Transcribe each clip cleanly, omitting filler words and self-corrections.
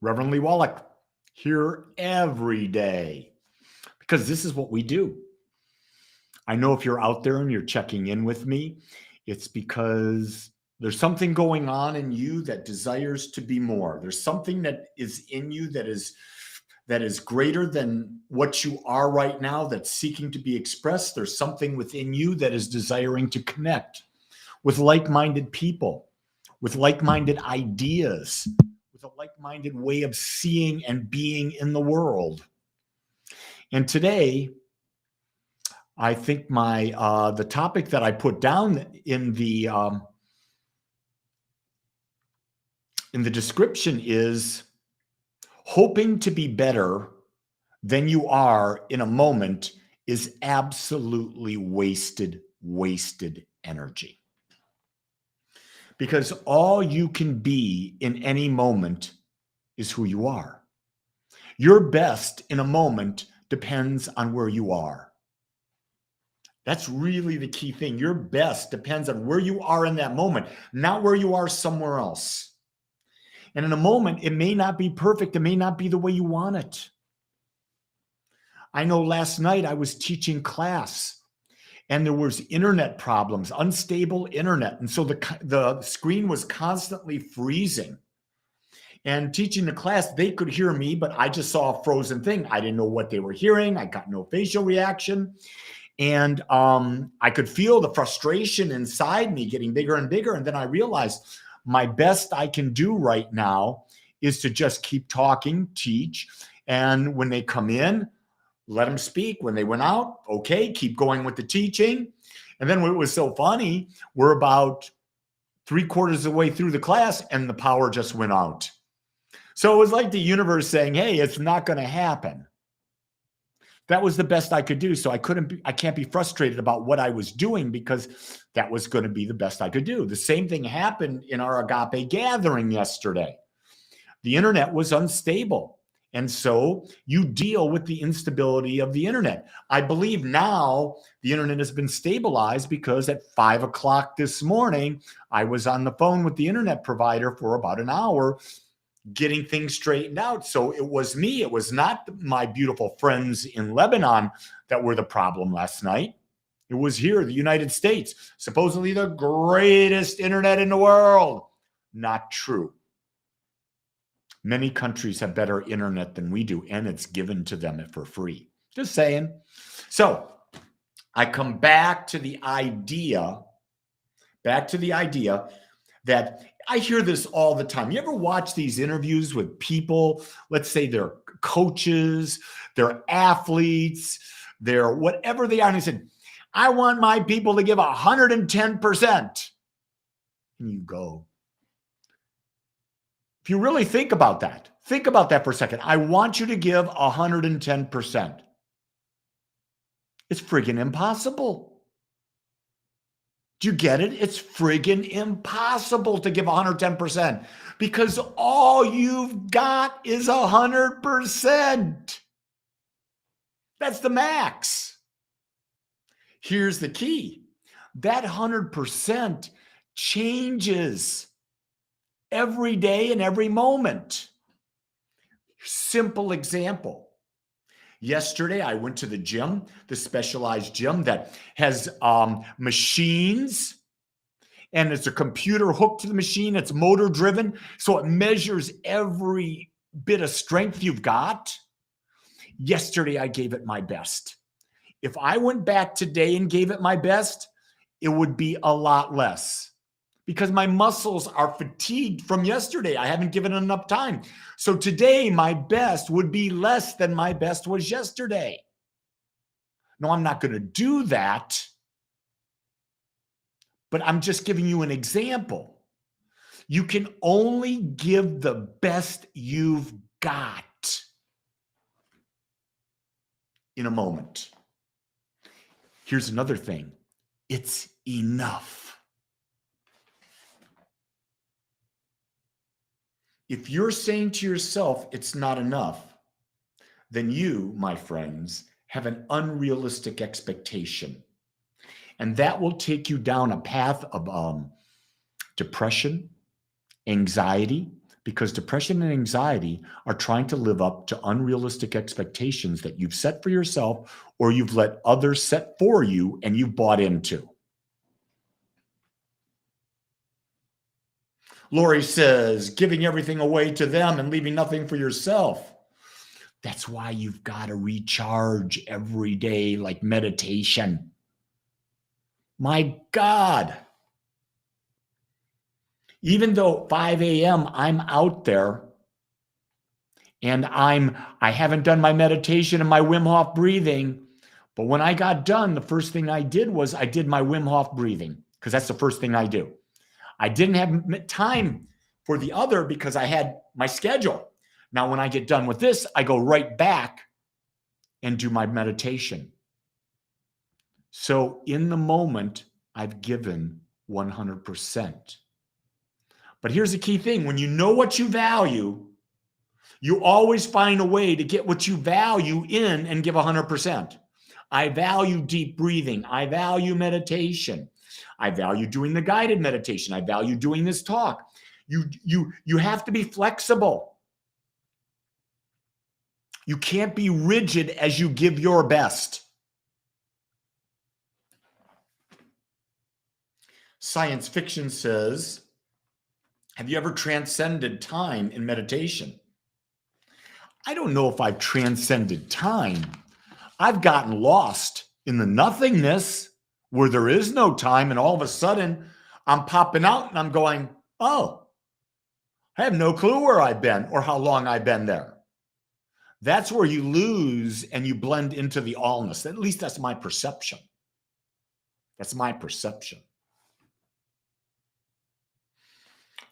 Reverend Lee Wolak, here every day, because this is what we do. I know if you're out there and you're checking in with me, it's because there's something going on in you that desires to be more. There's something that is in you that is greater than what you are right now, that's seeking to be expressed. There's something within you that is desiring to connect with like-minded people, with like-minded ideas, with a like-minded way of seeing and being in the world. And today, I think the topic that I put down in the description is hoping to be better than you are in a moment is absolutely wasted energy. Because all you can be in any moment is who you are. Your best in a moment depends on where you are. That's really the key thing. Your best depends on where you are in that moment, not where you are somewhere else. And in a moment, it may not be perfect. It may not be the way you want it. I know last night I was teaching class and there was internet problems, unstable internet. And so the screen was constantly freezing. And teaching the class, they could hear me, but I just saw a frozen thing. I didn't know what they were hearing. I got no facial reaction. And I could feel the frustration inside me getting bigger and bigger. And then I realized my best I can do right now is to just keep talking, teach. And when they come in, let them speak. When they went out, okay, keep going with the teaching. And then what was so funny, we're about 3/4 of the way through the class and the power just went out. So it was like the universe saying, hey, it's not going to happen. That was the best I could do. So I can't be frustrated about what I was doing because that was going to be the best I could do. The same thing happened in our Agape gathering yesterday. The internet was unstable. And so you deal with the instability of the internet. I believe now the internet has been stabilized because at 5 o'clock this morning, I was on the phone with the internet provider for about an hour getting things straightened out. So it was me. It was not my beautiful friends in Lebanon that were the problem last night. It was here, the United States, supposedly the greatest internet in the world. Not true. Many countries have better internet than we do, and it's given to them for free. Just saying. So I come back to the idea that I hear this all the time. You ever watch these interviews with people, let's say they're coaches, they're athletes, they're whatever they are, and they said, I want my people to give 110%. And you go, if you really think about that for a second. I want you to give 110%. It's friggin' impossible. Do you get it? It's friggin' impossible to give 110% because all you've got is 100%. That's the max. Here's the key. That 100% changes every day and every moment. Simple example. Yesterday, I went to the gym, the specialized gym that has machines, and it's a computer hooked to the machine. It's motor driven, so it measures every bit of strength you've got. Yesterday, I gave it my best. If I went back today and gave it my best, it would be a lot less because my muscles are fatigued from yesterday. I haven't given it enough time. So today, my best would be less than my best was yesterday. No, I'm not going to do that, but I'm just giving you an example. You can only give the best you've got in a moment. Here's another thing. It's enough. If you're saying to yourself, it's not enough, then you, my friends, have an unrealistic expectation. And that will take you down a path of depression, anxiety, because depression and anxiety are trying to live up to unrealistic expectations that you've set for yourself or you've let others set for you and you've bought into. Lori says, giving everything away to them and leaving nothing for yourself. That's why you've got to recharge every day, like meditation. My God. Even though 5 a.m. I'm out there and I haven't done my meditation and my Wim Hof breathing, but when I got done, the first thing I did was I did my Wim Hof breathing, because that's the first thing I do. I didn't have time for the other because I had my schedule. Now, when I get done with this, I go right back and do my meditation. So in the moment, I've given 100%. But here's the key thing. When you know what you value, you always find a way to get what you value in and give 100%. I value deep breathing. I value meditation. I value doing the guided meditation. I value doing this talk. You have to be flexible. You can't be rigid as you give your best. Science fiction says, have you ever transcended time in meditation? I don't know if I've transcended time. I've gotten lost in the nothingness where there is no time, and all of a sudden I'm popping out and I'm going, oh, I have no clue where I've been or how long I've been there. That's where you lose and you blend into the allness. At least that's my perception. That's my perception.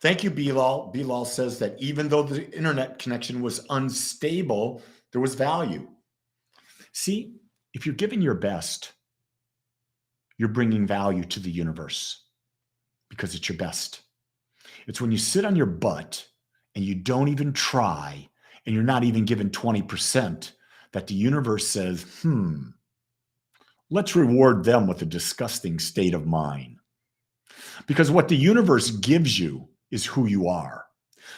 Thank you, Bilal. Bilal says that even though the internet connection was unstable, there was value. See, if you're giving your best, you're bringing value to the universe because it's your best. It's when you sit on your butt and you don't even try and you're not even given 20% that the universe says, let's reward them with a disgusting state of mind. Because what the universe gives you is who you are.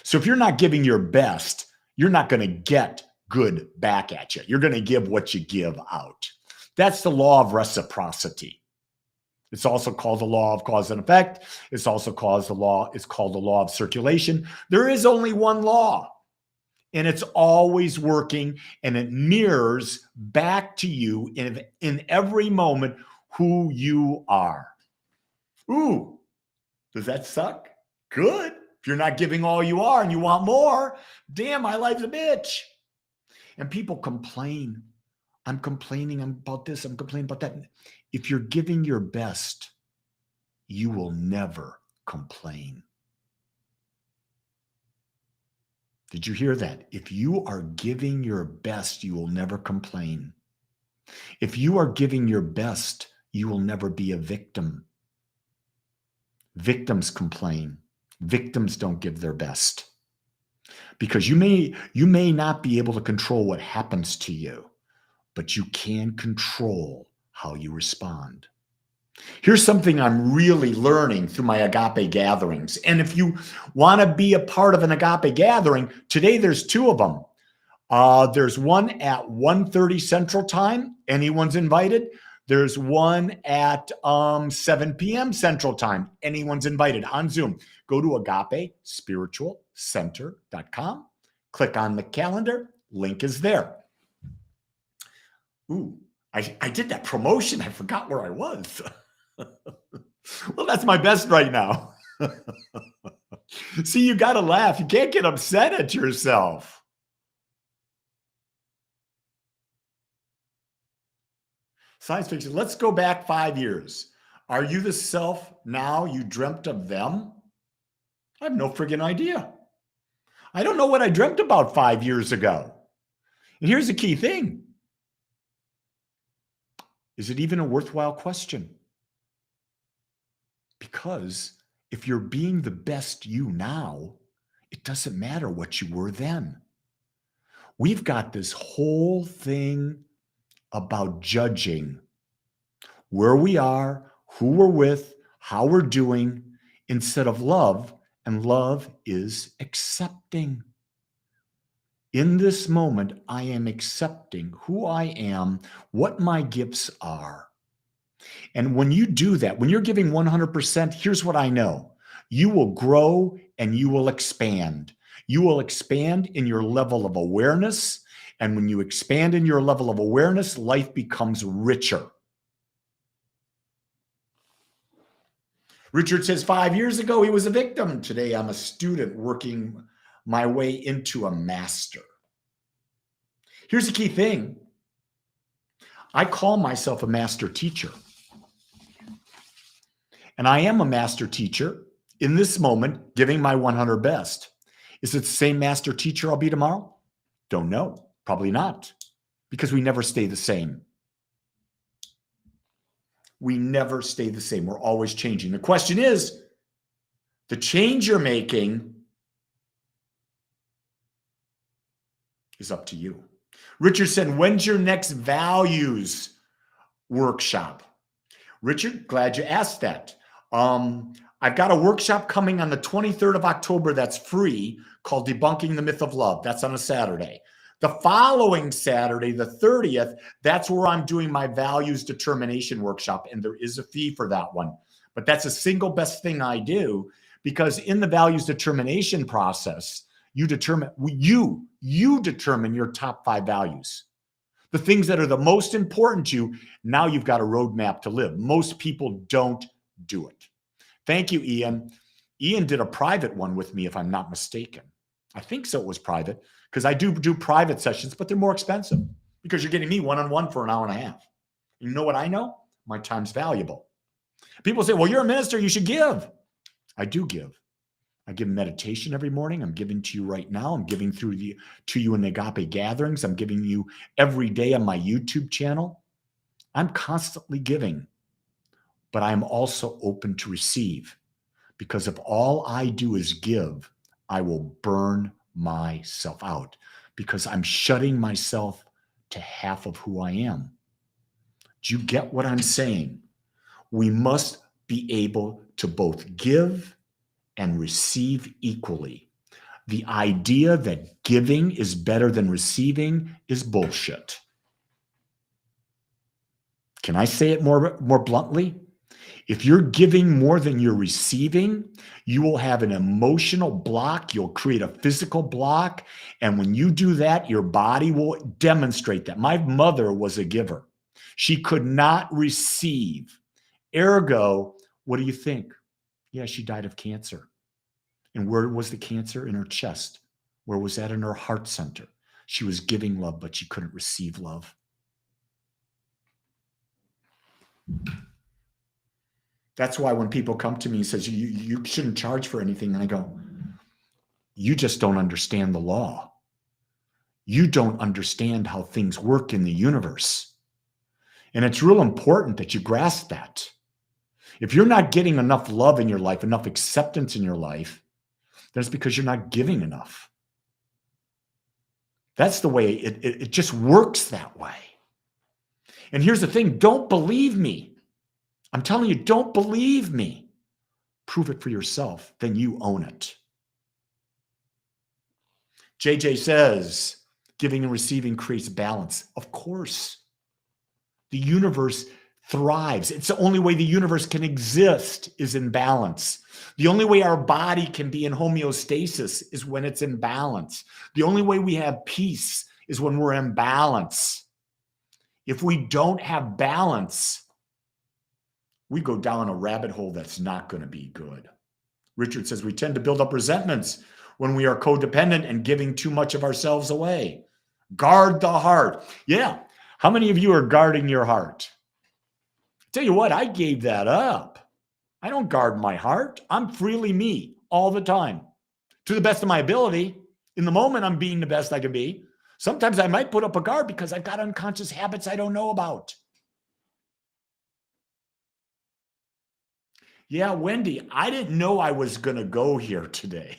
So if you're not giving your best, you're not going to get good back at you. You're going to give what you give out. That's the law of reciprocity. It's also called the law of cause and effect. It's also called the law of circulation. There is only one law, and it's always working, and it mirrors back to you in every moment who you are. Ooh, does that suck? Good. If you're not giving all you are and you want more, damn, my life's a bitch. And people complain. I'm complaining about this. I'm complaining about that. If you're giving your best, you will never complain. Did you hear that? If you are giving your best, you will never complain. If you are giving your best, you will never be a victim. Victims complain. Victims don't give their best. Because you may not be able to control what happens to you, but you can control how you respond. Here's something I'm really learning through my Agape gatherings. And if you want to be a part of an Agape gathering, today there's two of them. There's one at 1:30 Central Time. Anyone's invited. There's one at 7 p.m. Central Time. Anyone's invited on Zoom. Go to agapespiritualcenter.com. Click on the calendar. Link is there. Ooh, I did that promotion. I forgot where I was. Well, that's my best right now. See, you got to laugh. You can't get upset at yourself. Science fiction. Let's go back 5 years. Are you the self now you dreamt of them? I have no friggin' idea. I don't know what I dreamt about 5 years ago. And here's the key thing. Is it even a worthwhile question? Because if you're being the best you now, it doesn't matter what you were then. We've got this whole thing about judging where we are, who we're with, how we're doing, instead of love And love is accepting. In this moment, I am accepting who I am, what my gifts are. And when you do that, when you're giving 100%, here's what I know. You will grow and you will expand. You will expand in your level of awareness. And when you expand in your level of awareness, life becomes richer. Richard says 5 years ago, he was a victim. Today, I'm a student working my way into a master. Here's the key thing. I call myself a master teacher. And I am a master teacher in this moment, giving my 100 best. Is it the same master teacher I'll be tomorrow? Don't know. Probably not. Because we never stay the same. We never stay the same. We're always changing. The question is, the change you're making is up to you. Richard said, when's your next values workshop? Richard, glad you asked that. I've got a workshop coming on the 23rd of October that's free called Debunking the Myth of Love. That's on a Saturday. The following Saturday, the 30th, that's where I'm doing my values determination workshop, and there is a fee for that one. But that's the single best thing I do, because in the values determination process, you determine your top 5 values. The things that are the most important to you. Now you've got a roadmap to live. Most people don't do it. Thank you, Ian. Ian did a private one with me, if I'm not mistaken. I think so, it was private, because I do private sessions, but they're more expensive because you're getting me one-on-one for an hour and a half. You know what I know? My time's valuable. People say, well, you're a minister, you should give. I do give. I give meditation every morning. I'm giving to you right now. I'm giving to you in the Agape gatherings. I'm giving you every day on my YouTube channel. I'm constantly giving, but I'm also open to receive, because if all I do is give, I will burn myself out, because I'm shutting myself to half of who I am. Do you get what I'm saying? We must be able to both give and receive equally. The idea that giving is better than receiving is bullshit. Can I say it more bluntly? If you're giving more than you're receiving, you will have an emotional block. You'll create a physical block. And when you do that, your body will demonstrate that. My mother was a giver. She could not receive. Ergo, what do you think? Yeah, she died of cancer. And where was the cancer? In her chest. Where was that? In her heart center. She was giving love, but she couldn't receive love. That's why when people come to me and says, you shouldn't charge for anything, and I go, you just don't understand the law. You don't understand how things work in the universe. And it's real important that you grasp that. If you're not getting enough love in your life, enough acceptance in your life, that's because you're not giving enough. That's the way it just works that way. And here's the thing, don't believe me. I'm telling you, don't believe me. Prove it for yourself, then you own it. JJ says, giving and receiving creates balance. Of course. The universe thrives. It's the only way the universe can exist is in balance. The only way our body can be in homeostasis is when it's in balance. The only way we have peace is when we're in balance. If we don't have balance, we go down a rabbit hole that's not going to be good. Richard says we tend to build up resentments when we are codependent and giving too much of ourselves away. Guard the heart. Yeah. How many of you are guarding your heart? Tell you what, I gave that up. I don't guard my heart. I'm freely me all the time, to the best of my ability. In the moment, I'm being the best I can be. Sometimes I might put up a guard because I've got unconscious habits I don't know about. Yeah, Wendy, I didn't know I was going to go here today.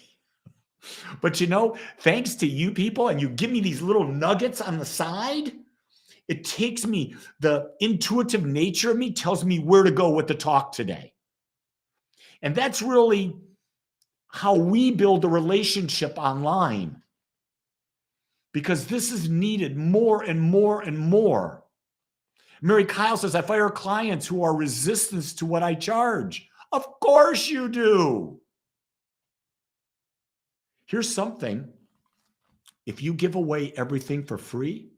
But you know, thanks to you people, and you give me these little nuggets on the side, it takes me, the intuitive nature of me tells me where to go with the talk today. And that's really how we build a relationship online, because this is needed more and more and more. Mary Kyle says, I fire clients who are resistant to what I charge. Of course you do. Here's something. If you give away everything for free,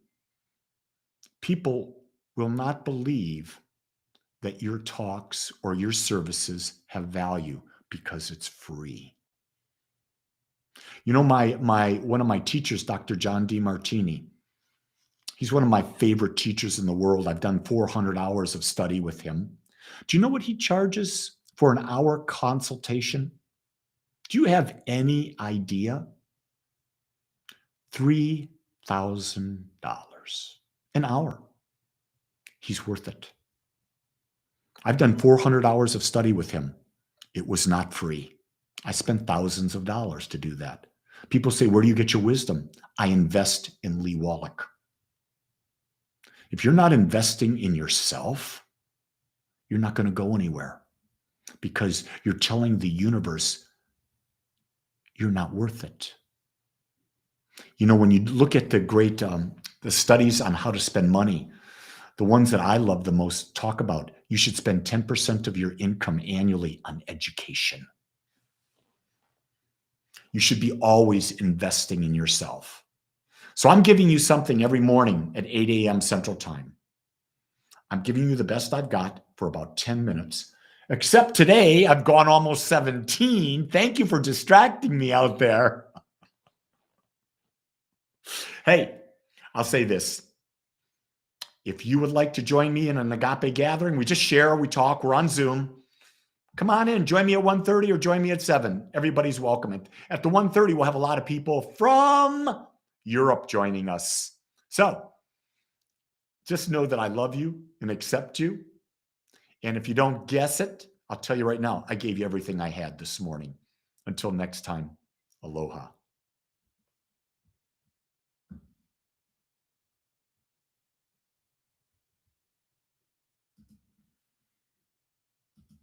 people will not believe that your talks or your services have value because it's free. You know, one of my teachers, Dr. John DeMartini, he's one of my favorite teachers in the world. I've done 400 hours of study with him. Do you know what he charges for an hour consultation? Do you have any idea? $3,000 an hour. He's worth it. I've done 400 hours of study with him. It was not free. I spent thousands of dollars to do that. People say, where do you get your wisdom? I invest in Lee Wolak. If you're not investing in yourself, you're not going to go anywhere, because you're telling the universe you're not worth it. You know, when you look at the great the studies on how to spend money, the ones that I love the most talk about, you should spend 10% of your income annually on education. You should be always investing in yourself. So I'm giving you something every morning at 8 a.m. Central Time. I'm giving you the best I've got for about 10 minutes. Except today, I've gone almost 17. Thank you for distracting me out there. Hey, I'll say this. If you would like to join me in an Agape gathering, we just share, we talk, we're on Zoom. Come on in, join me at 1:30 or join me at 7. Everybody's welcome. At the 1:30, we'll have a lot of people from Europe joining us. So just know that I love you and accept you. And if you don't guess it, I'll tell you right now, I gave you everything I had this morning. Until next time, aloha.